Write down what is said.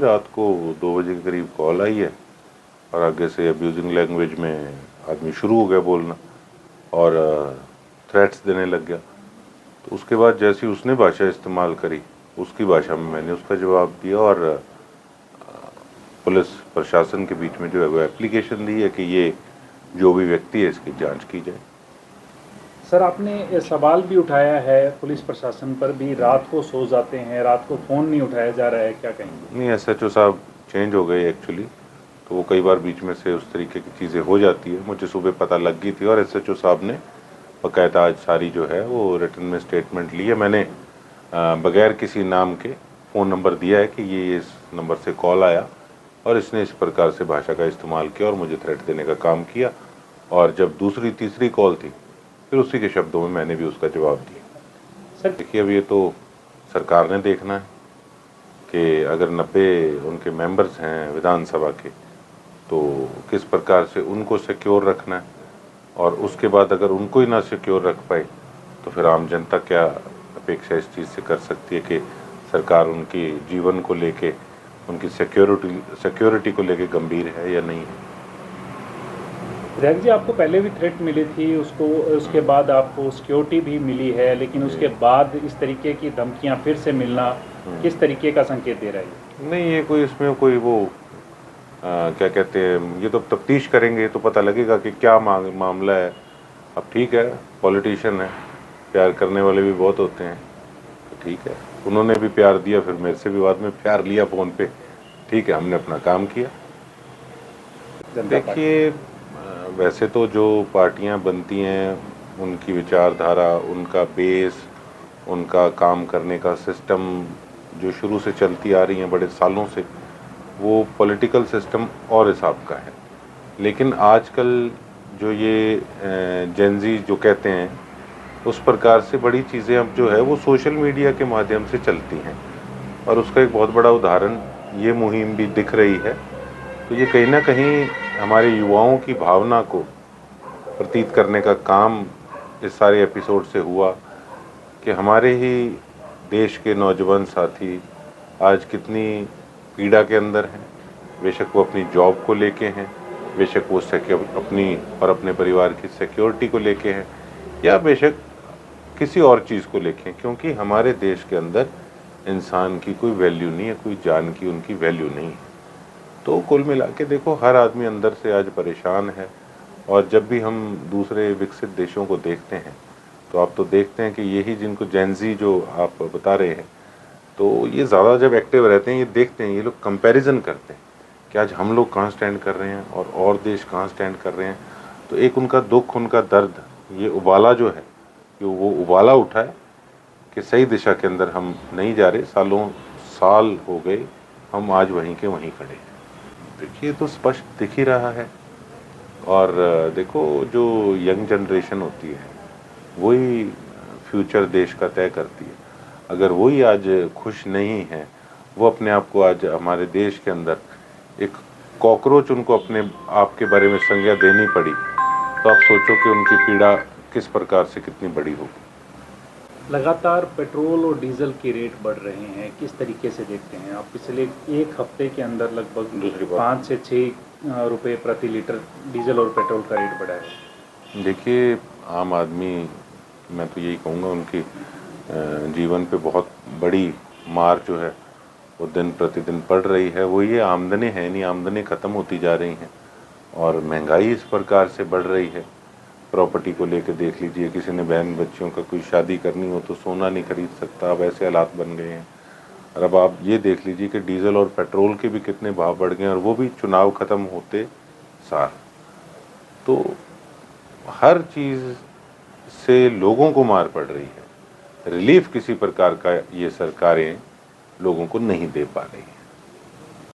रात को 2 बजे के करीब कॉल आई है और आगे से अब्यूजिंग लैंग्वेज में आदमी शुरू हो गया बोलना और थ्रेट्स देने लग गया। तो उसके बाद जैसी उसने भाषा इस्तेमाल करी उसकी भाषा में मैंने उसका जवाब दिया और पुलिस प्रशासन के बीच में जो है वो एप्लीकेशन दी है कि ये जो भी व्यक्ति है इसकी जांच की जाए। सर, आपने सवाल भी उठाया है पुलिस प्रशासन पर भी, रात को सो जाते हैं, रात को फ़ोन नहीं उठाया जा रहा है, क्या कहेंगे? नहीं, SHO साहब चेंज हो गए एक्चुअली, तो वो कई बार बीच में से उस तरीके की चीज़ें हो जाती है। मुझे सुबह पता लग गई थी और SHO साहब ने बाकायदा आज सारी जो है वो रिटन में स्टेटमेंट ली है। मैंने बगैर किसी नाम के फ़ोन नंबर दिया है कि ये इस नंबर से कॉल आया और इसने इस प्रकार से भाषा का इस्तेमाल किया और मुझे थ्रेट देने का काम किया। और जब दूसरी तीसरी कॉल थी फिर उसी के शब्दों में मैंने भी उसका जवाब दिया। सर देखिए, अब ये तो सरकार ने देखना है कि अगर 90 उनके मेंबर्स हैं विधानसभा के तो किस प्रकार से उनको सिक्योर रखना है, और उसके बाद अगर उनको ही ना सिक्योर रख पाए तो फिर आम जनता क्या अपेक्षा इस चीज़ से कर सकती है कि सरकार उनकी जीवन को लेके, उनकी सिक्योरिटी को लेके गंभीर है या नहीं है। विधायक जी, आपको पहले भी थ्रेट मिली थी, उसके बाद आपको सिक्योरिटी भी मिली है, लेकिन उसके बाद इस तरीके की धमकियां फिर से मिलना किस तरीके का संकेत दे रहा है? नहीं, ये कोई इसमें कोई वो क्या कहते हैं, ये तो तफ्तीश करेंगे तो पता लगेगा कि क्या मामला है। अब ठीक है, पॉलिटिशियन है, प्यार करने वाले भी बहुत होते हैं, तो ठीक है, उन्होंने भी प्यार दिया, फिर मेरे से भी बाद में प्यार लिया फ़ोन पे, ठीक है, हमने अपना काम किया। देखिए, वैसे तो जो पार्टियां बनती हैं उनकी विचारधारा, उनका बेस, उनका काम करने का सिस्टम जो शुरू से चलती आ रही हैं बड़े सालों से, वो पॉलिटिकल सिस्टम और हिसाब का है। लेकिन आजकल जो ये जेनजी जो कहते हैं, उस प्रकार से बड़ी चीज़ें अब जो है वो सोशल मीडिया के माध्यम से चलती हैं और उसका एक बहुत बड़ा उदाहरण ये मुहिम भी दिख रही है। तो ये कहीं ना कहीं हमारे युवाओं की भावना को प्रतीत करने का काम इस सारे एपिसोड से हुआ कि हमारे ही देश के नौजवान साथी आज कितनी पीड़ा के अंदर हैं। बेशक वो अपनी जॉब को लेके हैं, बेशक वो अपनी और अपने परिवार की सिक्योरिटी को लेके हैं, या बेशक किसी और चीज़ को लेके, क्योंकि हमारे देश के अंदर इंसान की कोई वैल्यू नहीं है, कोई जान की उनकी वैल्यू नहीं है। तो कुल मिला के देखो, हर आदमी अंदर से आज परेशान है। और जब भी हम दूसरे विकसित देशों को देखते हैं तो आप तो देखते हैं कि यही जिनको जेनजी जो आप बता रहे हैं, तो ये ज़्यादा जब एक्टिव रहते हैं, ये देखते हैं, ये लोग कंपैरिजन करते हैं कि आज हम लोग कहाँ स्टैंड कर रहे हैं और देश कहाँ स्टैंड कर रहे हैं। तो एक उनका दुख, उनका दर्द, ये उबाला जो है, कि वो उबाला उठा है कि सही दिशा के अंदर हम नहीं जा रहे, सालों साल हो गए, हम आज वहीं के वहीं खड़े हैं। देखिए, तो स्पष्ट दिख ही रहा है। और देखो, जो यंग जनरेशन होती है वही फ्यूचर देश का तय करती है। अगर वही आज खुश नहीं है, वो अपने आप को आज हमारे देश के अंदर एक कॉकरोच उनको अपने आप के बारे में संज्ञा देनी पड़ी, तो आप सोचो कि उनकी पीड़ा किस प्रकार से कितनी बड़ी होगी। लगातार पेट्रोल और डीजल के रेट बढ़ रहे हैं, किस तरीके से देखते हैं आप? पिछले एक हफ्ते के अंदर लगभग 5 से 6 रुपये प्रति लीटर डीजल और पेट्रोल का रेट बढ़ा है। देखिए, आम आदमी, मैं तो यही कहूँगा, उनकी जीवन पे बहुत बड़ी मार जो है वो दिन प्रतिदिन पड़ रही है। वो ये आमदनी है नहीं, आमदनी ख़त्म होती जा रही हैं और महंगाई इस प्रकार से बढ़ रही है। प्रॉपर्टी को लेकर देख लीजिए, किसी ने बहन बच्चियों का कोई शादी करनी हो तो सोना नहीं खरीद सकता, अब ऐसे हालात बन गए हैं। और अब आप ये देख लीजिए कि डीजल और पेट्रोल के भी कितने भाव बढ़ गए हैं, और वो भी चुनाव ख़त्म होते सार। तो हर चीज़ से लोगों को मार पड़ रही है, रिलीफ किसी प्रकार का ये सरकारें लोगों को नहीं दे पा रही हैं।